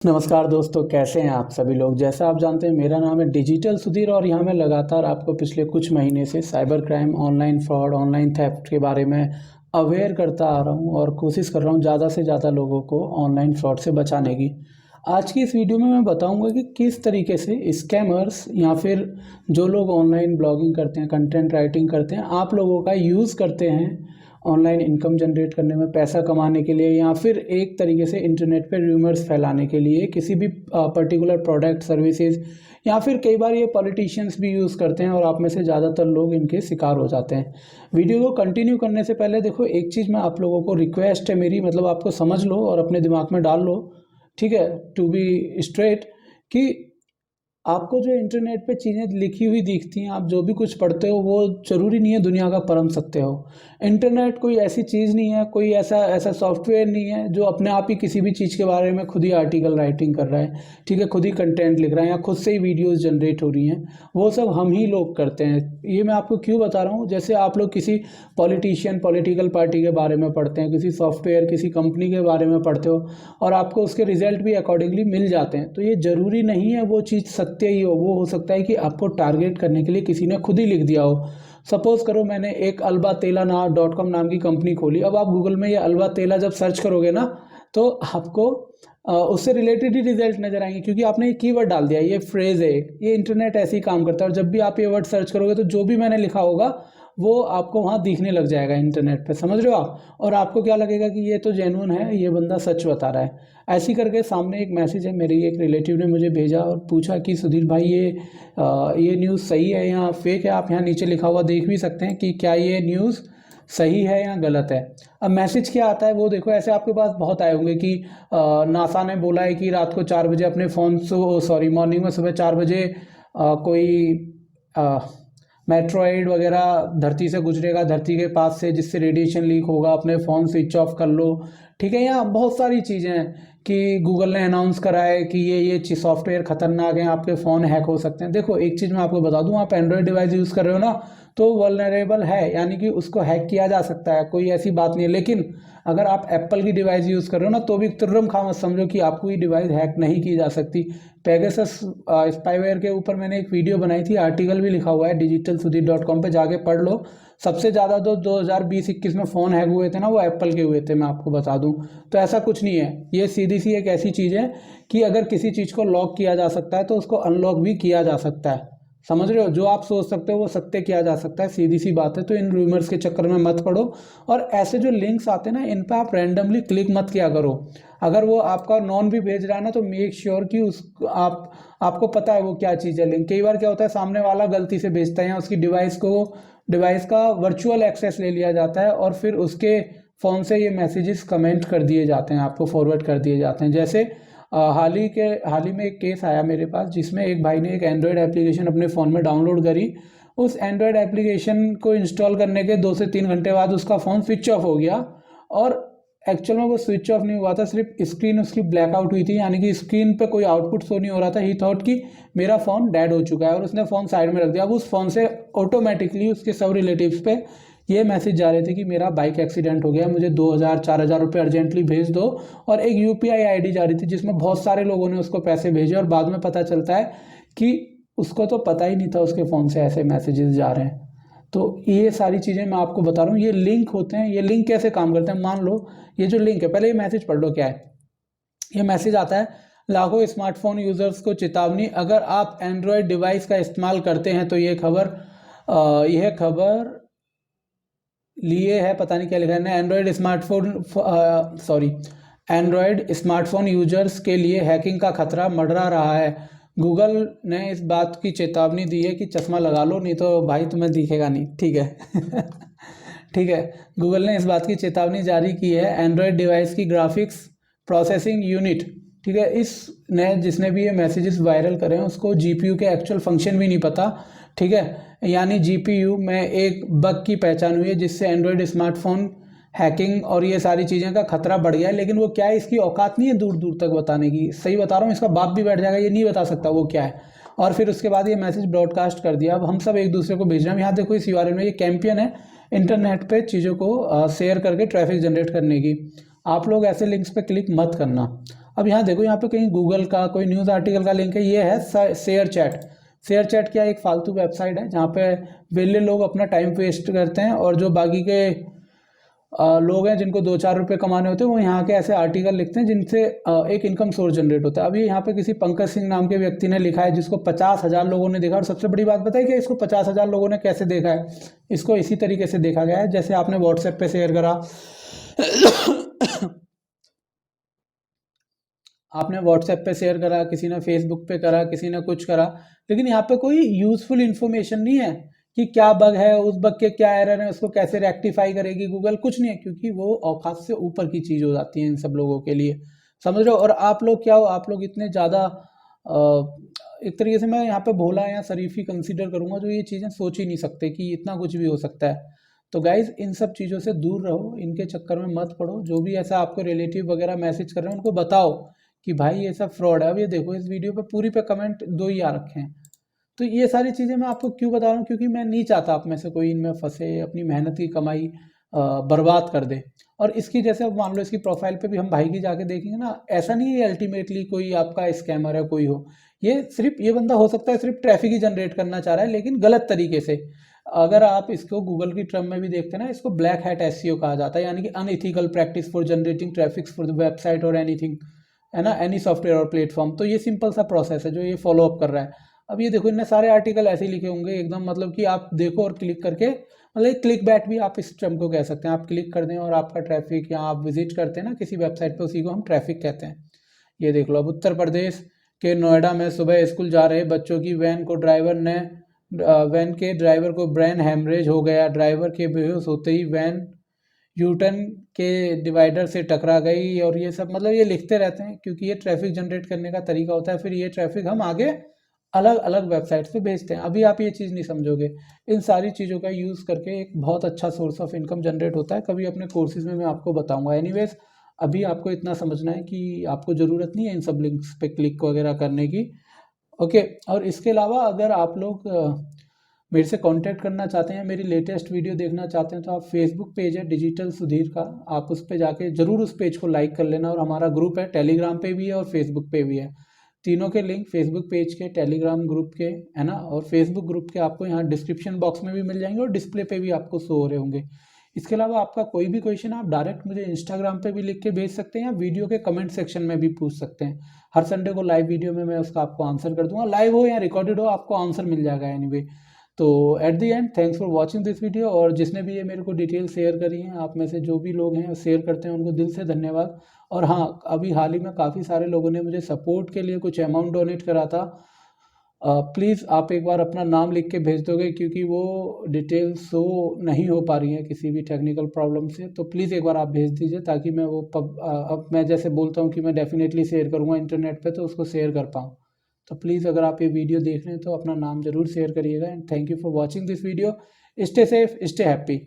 नमस्कार दोस्तों, कैसे हैं आप सभी लोग। जैसा आप जानते हैं, मेरा नाम है डिजिटल सुधीर और यहाँ मैं लगातार आपको पिछले कुछ महीने से cyber crime, online fraud, online theft के बारे में अवेयर करता आ रहा हूँ और कोशिश कर रहा हूँ ज़्यादा से ज़्यादा लोगों को ऑनलाइन फ्रॉड से बचाने की। आज की इस वीडियो में मैं बताऊंगा कि किस तरीके से स्कैमर्स या फिर जो लोग ऑनलाइन ब्लॉगिंग करते हैं, कंटेंट राइटिंग करते हैं, आप लोगों का यूज़ करते हैं ऑनलाइन इनकम जनरेट करने में, पैसा कमाने के लिए, या फिर एक तरीके से इंटरनेट पे रूमर्स फैलाने के लिए किसी भी पर्टिकुलर प्रोडक्ट, सर्विसेज, या फिर कई बार ये पॉलिटिशियंस भी यूज़ करते हैं और आप में से ज़्यादातर लोग इनके शिकार हो जाते हैं। वीडियो को कंटिन्यू करने से पहले देखो, एक चीज़ मैं आप लोगों को रिक्वेस्ट है मेरी, मतलब आपको समझ लो और अपने दिमाग में डाल लो, ठीक है, टू बी स्ट्रेट, कि आपको जो इंटरनेट पे चीज़ें लिखी हुई दिखती हैं, आप जो भी कुछ पढ़ते हो, वो ज़रूरी नहीं है दुनिया का परम सत्य हो। इंटरनेट कोई ऐसी चीज़ नहीं है, कोई ऐसा सॉफ्टवेयर नहीं है जो अपने आप ही किसी भी चीज़ के बारे में खुद ही आर्टिकल राइटिंग कर रहा है, ठीक है, खुद ही कंटेंट लिख रहा है या खुद से ही वीडियोस जनरेट हो रही हैं। वो सब हम ही लोग करते हैं। ये मैं आपको क्यों बता रहा हूँ, जैसे आप लोग किसी पॉलिटिशियन, पॉलिटिकल पार्टी के बारे में पढ़ते हैं, किसी सॉफ्टवेयर, किसी कंपनी के बारे में पढ़ते हो और आपको उसके रिजल्ट भी अकॉर्डिंगली मिल जाते हैं, तो ये ज़रूरी नहीं है वो चीज़ सत्य ही हो। वो हो सकता है कि आपको टारगेट करने के लिए किसी ने खुद ही लिख दिया हो। सपोज करो मैंने एक albateela.com नाम की कंपनी खोली। अब आप गूगल में ये अल्बातेला जब सर्च करोगे ना, तो आपको उससे रिलेटेड ही रिजल्ट नजर आएंगे, क्योंकि आपने ये कीवर्ड डाल दिया, ये फ्रेज है। ये इंटरनेट ऐसे ही काम करता है और जब भी आप ये वर्ड सर्च करोगे तो जो भी मैंने लिखा होगा वो आपको वहाँ दिखने लग जाएगा इंटरनेट पे, समझ रहे हो आप। और आपको क्या लगेगा कि ये तो जेन्युइन है, ये बंदा सच बता रहा है। ऐसी करके सामने एक मैसेज है, मेरे एक रिलेटिव ने मुझे भेजा और पूछा कि सुधीर भाई, ये न्यूज़ सही है या फेक है। आप यहाँ नीचे लिखा हुआ देख भी सकते हैं कि क्या ये न्यूज़ सही है या गलत है। अब मैसेज क्या आता है वो देखो। ऐसे आपके पास बहुत आए होंगे कि नासा ने बोला है कि रात को 4 बजे अपने फ़ोन से, सॉरी, मॉर्निंग में सुबह 4 बजे कोई मेट्रॉइड वगैरह धरती से गुजरेगा, धरती के पास से, जिससे रेडिएशन लीक होगा, अपने फ़ोन स्विच ऑफ कर लो, ठीक है। या बहुत सारी चीज़ें हैं कि गूगल ने अनाउंस करा है कि ये सॉफ्टवेयर ख़तरनाक है, आपके फ़ोन हैक हो सकते हैं। देखो, एक चीज़ मैं आपको बता दूं, आप एंड्रॉयड डिवाइस यूज़ कर रहे हो ना, तो वल्नरेबल है, यानी कि उसको हैक किया जा सकता है, कोई ऐसी बात नहीं है। लेकिन अगर आप एप्पल की डिवाइस यूज़ कर रहे हो ना, तो भी तुर्रम खा मत समझो कि आपको ये डिवाइस हैक नहीं की जा सकती। पेगासस स्पाईवेयर के ऊपर मैंने एक वीडियो बनाई थी, आर्टिकल भी लिखा हुआ है digitalsudhir.com पे, जाके पढ़ लो। सबसे ज़्यादा तो 2020-21 में फ़ोन हैक हुए थे ना, वो एप्पल के हुए थे, मैं आपको बता दूं। तो ऐसा कुछ नहीं है, ये सीधी सी एक ऐसी चीज़ है कि अगर किसी चीज़ को लॉक किया जा सकता है तो उसको अनलॉक भी किया जा सकता है, समझ रहे हो। जो आप सोच सकते हो वो सत्य किया जा सकता है, सीधी सी बात है। तो इन रूमर्स के चक्कर में मत पड़ो और ऐसे जो लिंक्स आते हैं ना, इन पर आप रैंडमली क्लिक मत किया करो। अगर वो आपका नॉन भी भेज रहा है ना, तो मेक श्योर कि उस आपको पता है वो क्या चीज़ है लिंक। कई बार क्या होता है, सामने वाला गलती से भेजता है या उसकी डिवाइस का वर्चुअल एक्सेस ले लिया जाता है और फिर उसके फ़ोन से ये मैसेजेस कमेंट कर दिए जाते हैं, आपको फॉरवर्ड कर दिए जाते हैं। जैसे हाल ही में एक केस आया मेरे पास, जिसमें एक भाई ने एक एंड्रॉयड एप्लीकेशन अपने फ़ोन में डाउनलोड करी। उस एंड्रॉयड एप्लीकेशन को इंस्टॉल करने के 2 से 3 घंटे बाद उसका फ़ोन स्विच ऑफ हो गया और एक्चुअल में वो स्विच ऑफ नहीं हुआ था, सिर्फ स्क्रीन उसकी ब्लैकआउट हुई थी, यानी कि स्क्रीन पे कोई आउटपुट शो नहीं हो रहा था। ही थॉट कि मेरा फ़ोन डेड हो चुका है और उसने फ़ोन साइड में रख दिया। अब उस फ़ोन से ऑटोमेटिकली उसके सब रिलेटिव्स पे ये मैसेज जा रहे थे कि मेरा बाइक एक्सीडेंट हो गया, मुझे 2,000-4,000 रुपये अर्जेंटली भेज दो। और एक UPI ID जा रही थी जिसमें बहुत सारे लोगों ने उसको पैसे भेजे और बाद में पता चलता है कि उसको तो पता ही नहीं था उसके फ़ोन से ऐसे मैसेजेस जा रहे हैं। तो ये सारी चीज़ें मैं आपको बता रहा हूँ। ये लिंक होते हैं, ये लिंक कैसे काम करते हैं, मान लो ये जो लिंक है, पहले ये मैसेज पढ़ लो क्या है। ये मैसेज आता है, लाखों स्मार्टफोन यूज़र्स को चेतावनी, अगर आप एंड्रॉयड डिवाइस का इस्तेमाल करते हैं तो यह खबर लिए है, पता नहीं क्या लिखा है, एंड्रॉयड स्मार्टफोन यूजर्स के लिए हैकिंग का खतरा मंडरा रहा है। गूगल ने इस बात की चेतावनी दी है कि चश्मा लगा लो, नहीं तो भाई तुम्हें दिखेगा नहीं, ठीक है। ठीक है, गूगल ने इस बात की जारी की है, एंड्रॉयड डिवाइस की ग्राफिक्स प्रोसेसिंग यूनिट, ठीक है, जिसने भी ये मैसेजेस वायरल करे हैं उसको GPU के एक्चुअल फंक्शन भी नहीं पता, ठीक है। यानी GPU में एक बग की पहचान हुई है जिससे एंड्रॉयड स्मार्टफोन हैकिंग और ये सारी चीज़ें का खतरा बढ़ गया है। लेकिन वो क्या है, इसकी औकात नहीं है दूर दूर तक बताने की, सही बता रहा हूँ। इसका बाप भी बैठ जाएगा, ये नहीं बता सकता वो क्या है। और फिर उसके बाद ये मैसेज ब्रॉडकास्ट कर दिया। अब हम सब एक दूसरे को भेज रहे हैं। यहाँ देखो, इस URL में ये कैंपेन है इंटरनेट पे चीज़ों को शेयर करके ट्रैफिक जनरेट करने की। आप लोग ऐसे लिंक्स पे क्लिक मत करना। अब यहाँ देखो, यहाँ पे कहीं गूगल का कोई न्यूज़ आर्टिकल का लिंक है, ये है शेयर चैट। शेयर चैट क्या एक फालतू वेबसाइट है जहाँ पे वेले लोग अपना टाइम वेस्ट करते हैं, और जो बाकी के लोग हैं जिनको 2-4 रुपए कमाने होते हैं वो यहाँ के ऐसे आर्टिकल लिखते हैं जिनसे एक इनकम सोर्स जनरेट होता है। अभी यहाँ पे किसी पंकज सिंह नाम के व्यक्ति ने लिखा है जिसको 50,000 लोगों ने देखा, और सबसे बड़ी बात बताइए कि इसको 50,000 लोगों ने कैसे देखा है। इसको इसी तरीके से देखा गया है जैसे आपने व्हाट्सएप पे शेयर करा आपने व्हाट्सएप पे शेयर करा, किसी ने फेसबुक पे करा, किसी ने कुछ करा, लेकिन यहाँ पे कोई यूजफुल इन्फॉर्मेशन नहीं है कि क्या बग है, उस बग के क्या एरर है, उसको कैसे रेक्टिफाई करेगी गूगल, कुछ नहीं है, क्योंकि वो औकात से ऊपर की चीज़ हो जाती है इन सब लोगों के लिए, समझ रहे हो। और आप लोग क्या हो, आप लोग इतने ज़्यादा एक तरीके से मैं यहाँ पे भोला या शरीफ ही कंसीडर करूँगा जो ये चीज़ें सोच ही नहीं सकते कि इतना कुछ भी हो सकता है। तो गाइज इन सब चीज़ों से दूर रहो, इनके चक्कर में मत पड़ो। जो भी ऐसा आपको रिलेटिव वगैरह मैसेज कर रहे हैं उनको बताओ कि भाई ये सब फ्रॉड है। अब ये देखो इस वीडियो पे पूरी पे कमेंट 2 ही आ रखे हैं। तो ये सारी चीज़ें मैं आपको क्यों बता रहा हूँ, क्योंकि मैं नहीं चाहता आप में से कोई इनमें फंसे, अपनी मेहनत की कमाई बर्बाद कर दे। और इसकी जैसे अब मान लो इसकी प्रोफाइल पे भी हम भाई की जाके देखेंगे ना, ऐसा नहीं है अल्टीमेटली कोई आपका स्कैमर है कोई हो, ये सिर्फ ये बंदा हो सकता है सिर्फ ट्रैफिक ही जनरेट करना चाह रहा है, लेकिन गलत तरीके से। अगर आप इसको गूगल की टर्म में भी देखते हैं ना, इसको ब्लैक हैट एसईओ कहा जाता है, यानी कि unethical practice for generating traffic for the website और एनीथिंग, है ना, एनी सॉफ्टवेयर और प्लेटफॉर्म। तो ये सिंपल सा प्रोसेस है जो ये फॉलो अप कर रहा है। अब ये देखो इनने सारे आर्टिकल ऐसे ही लिखे होंगे एकदम, मतलब कि आप देखो और क्लिक करके, मतलब क्लिक बैट भी आप इस टर्म को कह सकते हैं। आप क्लिक कर दें और आपका ट्रैफिक, या आप विजिट करते हैं ना किसी वेबसाइट पे, उसी को हम ट्रैफिक कहते हैं। ये देख लो, अब उत्तर प्रदेश के नोएडा में सुबह स्कूल जा रहे बच्चों की वैन के ड्राइवर को ब्रेन हैमरेज हो गया। ड्राइवर के बेहोश होते ही वैन यूटर्न के डिवाइडर से टकरा गई। और ये सब मतलब ये लिखते रहते हैं क्योंकि ये ट्रैफिक जनरेट करने का तरीका होता है। फिर ये ट्रैफिक हम आगे अलग अलग वेबसाइट पे भेजते हैं। अभी आप ये चीज़ नहीं समझोगे, इन सारी चीज़ों का यूज़ करके एक बहुत अच्छा सोर्स ऑफ इनकम जनरेट होता है। कभी अपने कोर्सेज में मैं आपको बताऊंगा। एनीवेज अभी आपको इतना समझना है कि आपको ज़रूरत नहीं है इन सब लिंक्स पे क्लिक वगैरह करने की, ओके। और इसके अलावा अगर आप लोग मेरे से कांटेक्ट करना चाहते हैं, मेरी लेटेस्ट वीडियो देखना चाहते हैं, तो आप फेसबुक पेज है डिजिटल सुधीर का, आप उस पर जाके ज़रूर उस पेज को लाइक कर लेना। और हमारा ग्रुप है, टेलीग्राम पे भी है और फेसबुक पे भी है। तीनों के लिंक फेसबुक पेज के, टेलीग्राम ग्रुप के, है ना, और फेसबुक ग्रुप के आपको यहाँ डिस्क्रिप्शन बॉक्स में भी मिल जाएंगे और डिस्प्ले पे भी आपको शो हो रहे होंगे। इसके अलावा आपका कोई भी क्वेश्चन आप डायरेक्ट मुझे इंस्टाग्राम पे भी लिख के भेज सकते हैं, या वीडियो के कमेंट सेक्शन में भी पूछ सकते हैं। हर संडे को लाइव वीडियो में मैं उसका आपको आंसर कर दूंगा, लाइव हो या रिकॉर्डेड हो आपको आंसर मिल जाएगा एनीवे। तो at the end thanks for watching this video. और जिसने भी ये मेरे को डिटेल शेयर करी हैं, आप में से जो भी लोग हैं शेयर करते हैं उनको दिल से धन्यवाद। और हाँ, अभी हाल ही में काफ़ी सारे लोगों ने मुझे सपोर्ट के लिए कुछ अमाउंट डोनेट करा था। प्लीज़ आप एक बार अपना नाम लिख के भेज दोगे, क्योंकि वो डिटेल शो नहीं हो पा रही हैं किसी भी टेक्निकल प्रॉब्लम से। तो प्लीज़ एक बार आप भेज दीजिए ताकि मैं वो अब मैं जैसे बोलता हूँ कि मैं डेफिनेटली शेयर करूँगा इंटरनेट पे, तो उसको शेयर कर पाऊँ। तो प्लीज़ अगर आप ये वीडियो देख रहे हैं तो अपना नाम ज़रूर शेयर करिएगा। And thank you for watching this video. Stay safe, stay happy.